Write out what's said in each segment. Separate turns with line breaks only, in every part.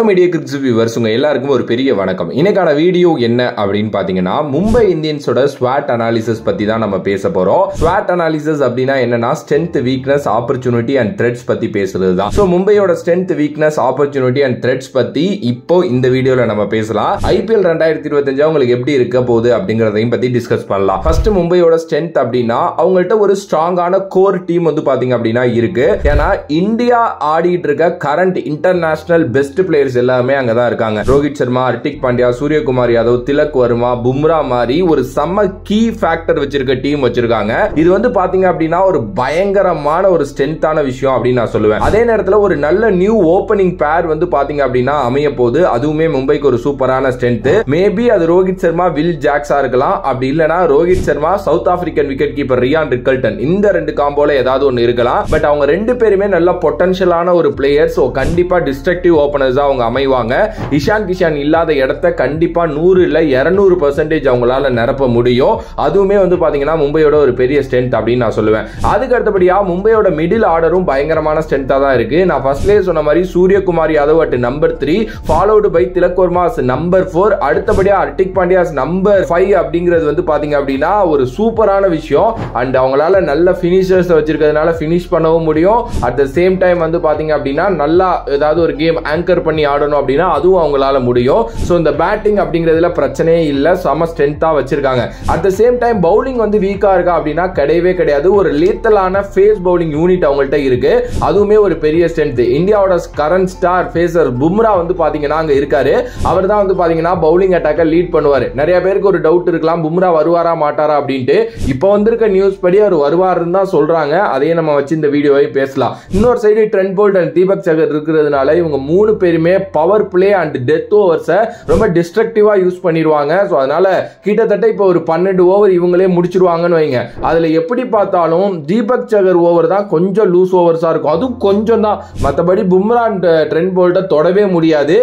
Media கிரிக்ஸ் viewers உங்க எல்லாருக்கும் ஒரு பெரிய வணக்கம். இன்னைக்கான வீடியோ என்ன அப்படின்னு பாத்தீங்கன்னா, மும்பை இந்தியன்ஸோட ஸ்வாட் அனாலிசிஸ் பத்தி தான் நம்ம பேச போறோம். ஸ்வாட் அனாலிசிஸ் அப்படின்னா என்னன்னா, strength, weakness, opportunity and threats பத்தி பேசுறது தான். சோ மும்பையோட strength, weakness, opportunity and threats பத்தி இப்போ இந்த வீடியோல நம்ம பேசலாம். IPL 2025 உங்களுக்கு எப்படி இருக்க போகுது அப்படிங்கறதையும் பத்தி டிஸ்கஸ் பண்ணலாம். ஃபர்ஸ்ட் மும்பையோட ஸ்ட்ரென்த் அப்படின்னா, அவங்கள்ட்ட ஒரு ஸ்ட்ராங்கான கோர் டீம் வந்து பாத்தீங்க அப்படின்னா இருக்கு. ஏன்னா இந்தியா ஆடிட்டு இருக்க கரண்ட் இன்டர்நேஷனல் பெஸ்ட் பிளேயர் எல்லாமே அங்கதான் இருக்காங்க. ரோஹித் சர்மா, ஹர்திக் பாண்டியா, சூரியகுமார் யாதவ், திலக் வர்மா, பும்ரா மாதிரி ஒரு செம்ம கீ ஃபேக்டர் வச்சிருக்க டீம் வச்சிருக்காங்க. இது வந்து பாத்தீங்க அப்படின்னா ஒரு பயங்கரமான ஒரு ஸ்ட்ரென்த்தான விஷயம் அப்படின்னு நான் சொல்லுவேன். அதே நேரத்தில் ஒரு நல்ல நியூ ஓபனிங் பேர் வந்து பாத்தீங்க அப்படின்னா அமைய போது, அதுவுமே மும்பைக்கு ஒரு சூப்பரான ஸ்ட்ரென்த். மேபி அது ரோஹித் சர்மா, வில் ஜாக்ஸா இருக்கலாம். அப்படி இல்லனா Rohit Sharma, south African wicket keeper Ryan Rickelton, இந்த ரெண்டு காம்போல ஏதாவது ஒன்னு இருக்கலாம். பட் அவங்க ரெண்டு பேருமே நல்ல பொட்டன்ஷியலான ஒரு பிளேயர். சோ கண்டிப்பா டிஸ்ட்ரக்டிவ் ஓபனர்ஸ் அவங்க அமைவாங்க. இஷான் கிஷான் இல்லாத இடத்தை கண்டிப்பா 100 இல்ல 200% அவங்களால நிரப்ப முடியும். அதுவுமே வந்து பாத்தீங்கன்னா மும்பையோட ஒரு பெரிய ஸ்ட்ரென்த் அப்படின்னு நான் சொல்லுவேன். அதுக்கு அடுத்தபடியா மும்பையோட மிடில் ஆர்டரும் பயங்கரமான ஸ்ட்ரென்த்தா தான் இருக்கு. நான் ஃபர்ஸ்ட்லயே சொன்ன மாதிரி Suryakumar Yadav at number 3, followed by Tilak Varma number 4, அடுத்தபடியா ஹர்திக் பாண்டியா நம்பர் 5 அப்படிங்கிறது வந்து பாத்தீங்க அப்படின்னா ஒரு சூப்பரான விஷயம். அண்ட் அவங்களால நல்ல பினிஷர்ஸ் வச்சிருக்கிறதுனால பினிஷ் பண்ணவும் முடியும். அட் த சேம் டைம் வந்து பாத்தீங்க அப்படின்னா நல்லா ஏதாவது ஒரு கேம் ஆங்கர் பண்ணி ஆடணும் அப்படின்னா அதுவும் அவங்களால முடியும். சோ இந்த பேட்டிங் அப்படிங்கிறதுல பிரச்சனையே இல்ல, சம ஸ்ட்ரென்த்தா வச்சிருக்காங்க. At the same time bowling வந்து வீக்கா இருக்கா அப்படின்னா கிடையவே கிடையாது. ஒரு லீத்தலான ஃபேஸ் பவுலிங் யூனிட் அவங்கள்ட்ட இருக்கு. அதுவுமே ஒரு பெரிய ஸ்ட்ரென்த். இந்தியாவோட கரண்ட் ஸ்டார் ஃபேசர் பும்ரா வந்து பாத்தீங்கன்னா அங்க இருக்காரு. அவர் தான் வந்து பாத்தீங்கன்னா பவுலிங் அட்டாக்க லீட் பண்ணுவாரு. நிறைய பேருக்கு ஒரு டவுட் இருக்கலாம், பும்ரா வருவாரா மாட்டாரா அப்படின்ட்டு. இப்போ வந்திருக்க நியூஸ் படி அவர் வருவாருன்னு தான் சொல்றாங்க. அதையே நம்ம வச்சு இந்த வீடியோவை பேசலாம். இன்னொரு side Trent Boult and Deepak சகர் இருக்கிறதுனால இவங்க மூணு பேருமே பவர் பிளே அண்ட் டெத் ஓவர்ஸை ரொம்ப டிஸ்ட்ரக்டிவா யூஸ் பண்ணிடுவாங்க. ஸோ அதனால கிட்டத்தட்ட இப்போ ஒரு 12 ஓவர் இவங்களே முடிச்சிருவாங்கன்னு வைங்க. அதுல எப்படி பார்த்தாலும் தீபக் சகர் ஓவர் தான் கொஞ்சம் லூஸ் ஓவர்ஸா இருக்கும். அதுவும் கொஞ்சம் தான். மற்றபடி பும்ரா அண்ட் ட்ரெண்ட் போல்ட்டை தொடவே முடியாது.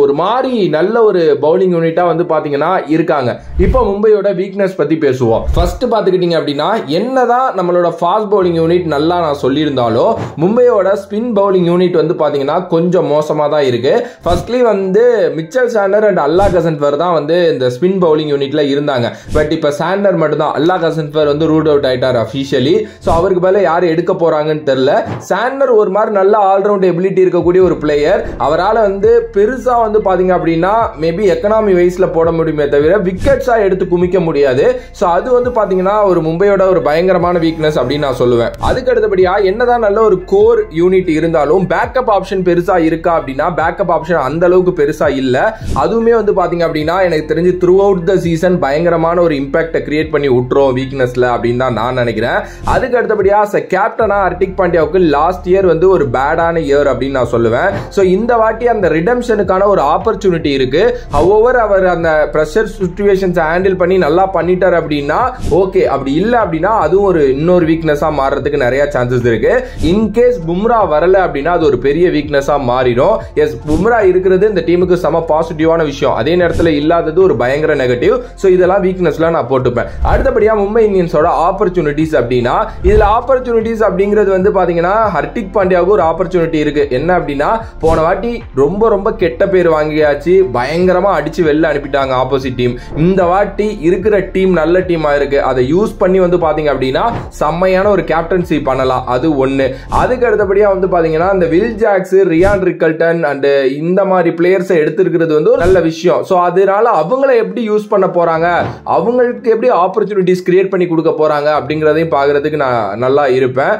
ஒரு மாதிரி நல்ல ஒரு பவுலிங் யூனிட்டா வந்து பாத்தீங்கன்னா இருக்காங்க. இப்போ மும்பையோட வீக்னஸ் பத்தி பேசுவோம். ஃபர்ஸ்ட் பாத்துக்கிட்டீங்க அப்படின்னா, என்னதான் நம்மளோட ஃபாஸ்ட் பவுலிங் யூனிட் நல்லா நான் சொல்லியிருந்தாலும் மும்பையோட ஸ்பின் பவுலிங் யூனிட் வந்து பாத்தீங்கன்னா கொஞ்சம் மோசமா தான் இருக்கு. ஃபர்ஸ்ட்லி வந்து மிச்சல் சாண்டர் அண்ட் அல்லா கசன்வர் தான் வந்து இந்த ஸ்பின் பவுலிங் யூனிட்ல இருந்தாங்க. பட் இப்ப சாண்டர் மட்டும் தான். அல்லா கசன்வர் வந்து ரூட் அவுட் ஆயிட்டார் அபிஷியலி. சோ அவருக்கு பதிலா யாரு எடுக்க போறாங்கன்னு தெரியல. சாண்டர் ஒரு மாதிரி நல்ல ஆல்ரவுண்ட் எபிலிட்டி இருக்கக்கூடிய ஒரு பிளேயர். அவரால் வந்து பெருசா வந்து பாத்தீங்க அப்படின்னா மேபி எக்கனாமி வைஸ்ல போட முடியுமே தவிர விக்கெட்ஸா எடுத்து குமிக்க முடியாது. சோ அது வந்து பாத்தீங்கன்னா ஒரு மும்பையோட ஒரு பயங்கரமான வீக்னஸ் அப்படின்னு நான் சொல்லுவேன். அதுக்கு அடுத்தபடியா என்னதான் நல்ல ஒரு கோர் யூனிட் இருந்தாலும் பேக்கப் ஆப்ஷன் பெருசா இருக்கா அப்படின்னா பேக்கப் ஆப்ஷன் அந்த அளவுக்கு பெருசா இல்ல. அதுவுமே வந்து பாத்தீங்க அப்படின்னா எனக்கு தெரிஞ்சு த்ரூ அவுட் த சீசன் பயங்கரமான ஒரு இம்பாக்ட் கிரியேட் பண்ணி விட்டுரும் வீக்னஸ்ல அப்படின்னு தான் நான் நினைக்கிறேன். அதுக்கு அடுத்தபடியா கேப்டனா ஹர்திக் பாண்டியாவுக்கு லாஸ்ட் இயர் வந்து ஒரு பேடான இயர் அப்படின்னு நான் சொல்லுவேன். சோ இந்த வாட்டி அந்த ரிடெம்ஷனுக்கான ஒரு ஆப்பர்ச்சுனிட்டி இருக்கு. ஹவெவர் அவர் அந்த பிரஷர் சிச்சுவேஷன்ஸ் ஹேண்டில் பண்ணி நல்லா பண்ணிட்டார் அப்படின்னா ஓகே. அப்படி இல்ல அப்படின்னா அதுவும் ஒரு இன்னொரு வீக்னஸா மாறதுக்கு நிறைய சான்சஸ் இருக்கு. இன்கேஸ் பும்ரா வரல அப்படின்னா அது ஒரு பெரிய வீக்னஸா மாறிடும். எஸ், பும்ரா இருக்கிறது இந்த டீமுக்கு சம பாசிட்டிவான விஷயம். அதே நேரத்தில் இல்லாதது ஒரு பயங்கர நெகட்டிவ். சோ இதெல்லாம் வீக்னஸ்ல நான் போட்டுப்பேன். அடுத்தபடியா மும்பை இந்தியன்ஸோட ஆப்பர்ச்சுனிட்டிஸ் அப்படின்னா, இதுல ஆப்பர்ச்சுனிட்டிஸ் அப்படிங்கிறது வந்து பாத்தீங்கன்னா ஹர்திக் பாண்டியாவுக்கு ஒரு ஆப்பர்ச்சுனிட்டி இருக்கு. என்ன அப்படின்னா, போன வாட்டி ரொம்ப ரொம்ப கெட்ட பேர் வாங்கியாச்சு, பயங்கரமா அடிச்சு வெளில அனுப்பிட்டாங்க ஆப்போசிட் டீம். இந்த வாட்டி இருக்கிற டீம் நல்ல டீமா இருக்கு. அதை யூஸ் பண்ணி வந்து பாத்தீங்க அப்படின்னா செம்மையான ஒரு கேப்டன்சி பண்ணலாம். அது ஒண்ணு. அதுக்கு அடுத்தபடியா வந்து பாத்தீங்கன்னா இந்த Will Jacks, Ryan Rickelton and இந்த மாதிரி பிளேயர்ஸ் எடுத்திருக்கிறது வந்து ஒரு நல்ல விஷயம். சோ அதனால அவங்கள எப்படி யூஸ் பண்ண போறாங்க, அவங்களுக்கு எப்படி ஆப்பர்ச்சுனிட்டிஸ் கிரியேட் பண்ணி கொடுக்க போறாங்க அப்படிங்கறதையும் பாக்குறதுக்கு நான் நல்லா இருப்பேன்.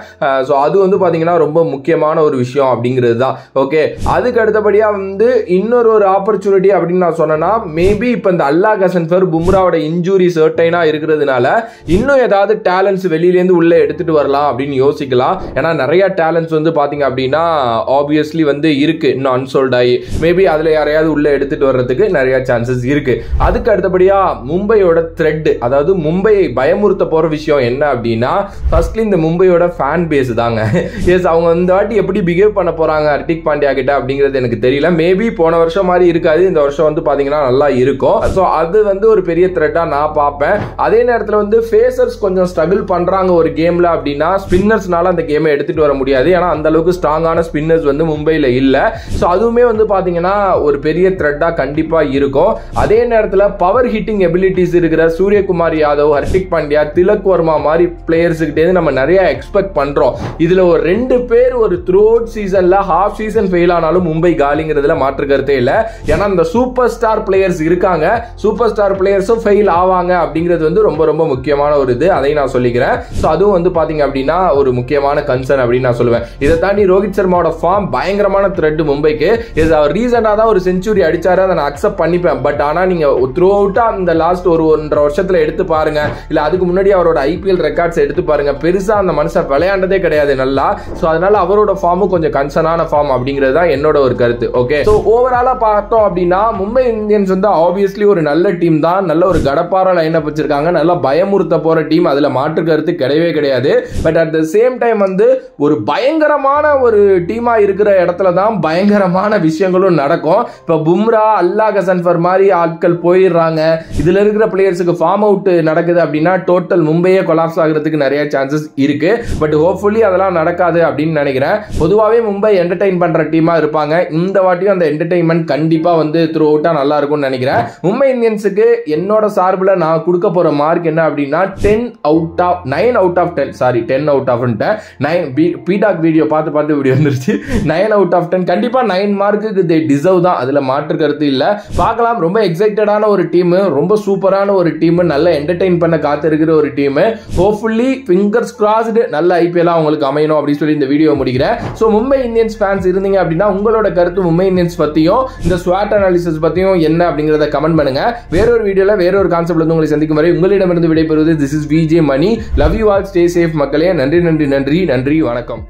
சோ அது வந்து பாத்தீங்கன்னா ரொம்ப முக்கியமான ஒரு விஷயம் அப்படிங்கிறது தான். ஓகே, அதுக்கு அடுத்தபடியா வந்து இன்னொரு ஒரு ஆப்பர்ச்சுனிட்டி அப்படின்னு நான் சொன்னேன்னா, மேபி இப்ப இந்த அல்லா கசன்வர் பும்ராவோட இன்ஜூரி சர்டைனா இருக்கிறதுனால இன்னும் ஏதாவது டேலண்ட்ஸ் வெளியில இருந்து உள்ள எடுத்துட்டு வரலாம் அப்படின்னு யோசிக்கலாம். ஏன்னா நிறைய டேலண்ட்ஸ் வந்து பாத்தீங்க அப்படின்னா ஆப்வியஸ்லி வந்து இருக்கு, இன்னும் அன்சோல்ட் ஆகி மேபி அதுல யாரையாவது உள்ள எடுத்துட்டு வர்றதுக்கு நிறைய சான்சஸ் இருக்கு. அதுக்கு அடுத்தபடியா மும்பையோட த்ரெட், அதாவது மும்பையை பயமுறுத்த போற விஷயம் என்ன அப்படின்னா, ஃபர்ஸ்ட்லி இந்த மும்பையோட ஃபேன் பேஸ் தாங்க. எஸ், அவங்க இந்த வாட்டி எப்படி பிஹேவ் பண்ண போறாங்க ஹர்திக் பாண்டியா கிட்ட அப்படிங்கிறது எனக்கு தெரியல. மேபி போன வருஷம் மாதிரி இருக்காது, இந்த வருஷம் வந்து பாத்தீங்கன்னா நல்லா இருக்கும். சோ அது வந்து ஒரு பெரிய த்ரெட்டா நான் பார்ப்பேன். அதே நேரத்தில் வந்து ஃபேசர்ஸ் கொஞ்சம் ஸ்ட்ரகிள் பண்றாங்க ஒரு கேம்ல அப்படின்னா ஸ்பின்னர்ஸ்னால அந்த கேமை எடுத்துட்டு வர முடியாது. ஏன்னா அந்த அளவுக்கு ஸ்ட்ராங்கான ஸ்பின்னர்ஸ் வந்து மும்பைல இல்ல. சோ அதுவும் அதுவுமே வந்து பாத்தீங்கன்னா ஒரு பெரிய த்ரெட்டா கண்டிப்பா இருக்கும். அதே நேரத்தில் பவர் ஹிட்டிங் எபிலிட்டிஸ் இருக்கிற சூரியகுமார் யாதவ், ஹர்திக் பாண்டியா, திலக் வர்மா மாதிரி பிளேயர்ஸ்கிட்டே நம்ம நிறைய எக்ஸ்பெக்ட் பண்றோம். இதுல ஒரு 2 பேர் ஒரு த்ரூ அவுட் சீசன்ல ஹாஃப் சீசன் ஃபெயில் ஆனாலும் மும்பை காலிங்கிறதுல மாற்று கருத்தே இல்லை. ஏன்னா இந்த சூப்பர் ஸ்டார் பிளேயர்ஸ் இருக்காங்க, சூப்பர் ஸ்டார் பிளேயர்ஸும் ஃபெயில் ஆவாங்க அப்படிங்கிறது வந்து ரொம்ப ரொம்ப முக்கியமான ஒரு இது, அதை நான் சொல்லிக்கிறேன். ஸோ அதுவும் வந்து பாத்தீங்க அப்படின்னா ஒரு முக்கியமான கன்சர்ன் அப்படின்னு நான் சொல்லுவேன். இதை தாண்டி ரோஹித் சர்மாவோட ஃபார்ம் பயங்கரமான த்ரெட் மும்பைக்கு. இது அவர் ரீசெண்டாக தான் ஒரு செஞ்சுரி அடிச்சாரு, அதை நான் அக்செப்ட் பண்ணிப்பேன். பட் ஆனால் நீங்க த்ரூ அவுட்டா இந்த லாஸ்ட் ஒரு 1.5 வருஷத்துல எடுத்து பாருங்க, இல்ல அதுக்கு முன்னாடி அவரோட ஐபிஎல் ரெக்கார்ட்ஸ் எடுத்து பாருங்க, பெருசா அந்த மனுஷன் விளையாண்டதே கிடையாது நல்லா. ஸோ அதனால அவரோட ஃபார்மும் கொஞ்சம் கன்சர்னான ஃபார்ம் அப்படிங்கிறது தான் என்னோட ஒரு கருத்து. ஓகே, ஸோ ஓவராலா பார்த்தோம் அப்படின்னா மும்பை இந்தியன்ஸ் வந்து ஆப்வியஸ்லி ஒரு நல்ல டீம் தான், நல்ல ஒரு கடப்பார லைனப் வச்சிருக்காங்க, நல்லா பயமுறுத்த போற டீம், அதுல மாற்று கருத்து கிடையவே கிடையாது. But at the same time வந்து ஒரு பயங்கரமான ஒரு டீமா இருக்கிற இடத்துல தான் பயங்கரமான விஷயங்களும் நடக்கும். இப்ப பும்ரா, அல்லா கசன்ஃபர் மாதிரி ஆட்கள் போயிடுறாங்க, இதுல இருக்கிற பிளேயர்ஸுக்கு ஃபார்ம் அவுட் நடக்குது அப்படின்னா டோட்டல் மும்பையே கொலாப்ஸ் ஆகிறதுக்கு நிறைய சான்சஸ் இருக்கு. பட் ஹோப்ஃபுல்லி அதெல்லாம் நடக்காது அப்படின்னு நினைக்கிறேன். பொதுவாகவே மும்பை என்டர்டைன் பண்ற டீமா இருப்பாங்க, இந்த வாட்டியும் அந்த என்டர்டைன்மெண்ட் கண்டிப்பா வந்து த்ரூ அவுட்டா நல்லா இருக்கும்னு நினைக்கிறேன். மும்பை இந்தியன்ஸுக்கு என்னோட சார்பில் நான் கொடுக்க போற மார்க் என்ன அப்படின்னா 9 out of 10. Sorry, 10 out of 9. Feedback video பார்த்து வீடியோ வந்துருச்சு. 9 out of 10 கண்டிப்பா 9 மார்க்குக்கு தே டிசர்வ் தான், அதுல மாற்று கருத்து இல்ல. பார்க்கலாம், ரொம்ப எக்ஸைட்டடான ஒரு டீம், ரொம்ப சூப்பரான ஒரு டீம், நல்ல என்டர்டெயின் பண்ண காத்து இருக்கிற ஒரு டீம். ஹோப்ஃபுல்லி ஃபிங்கர்ஸ் கிராஸ்டு நல்ல ஐபிஎல் உங்களுக்கு அமையணும் அப்படின்னு சொல்லி இந்த வீடியோ முடிக்கிறேன். ஸோ மும்பை இந்தியன்ஸ் ஃபேன்ஸ் இருந்தீங்க அப்படின்னா உங்களோட கருத்து மும்பை இந்தியன்ஸ் பத்தியும் இந்த ஸ்வாட் அனாலிசிஸ் பத்தியும் என்ன அப்படிங்கறத கமெண்ட் பண்ணுங்க. வேறொரு வீடியோல வேறொரு கான்செப்ட்ல உங்களை சந்திக்கும் வரை உங்களிடமிருந்து விடைபெறுவது this is VJ Mani. Love you all, stay safe மக்களே. நன்றி, வணக்கம்.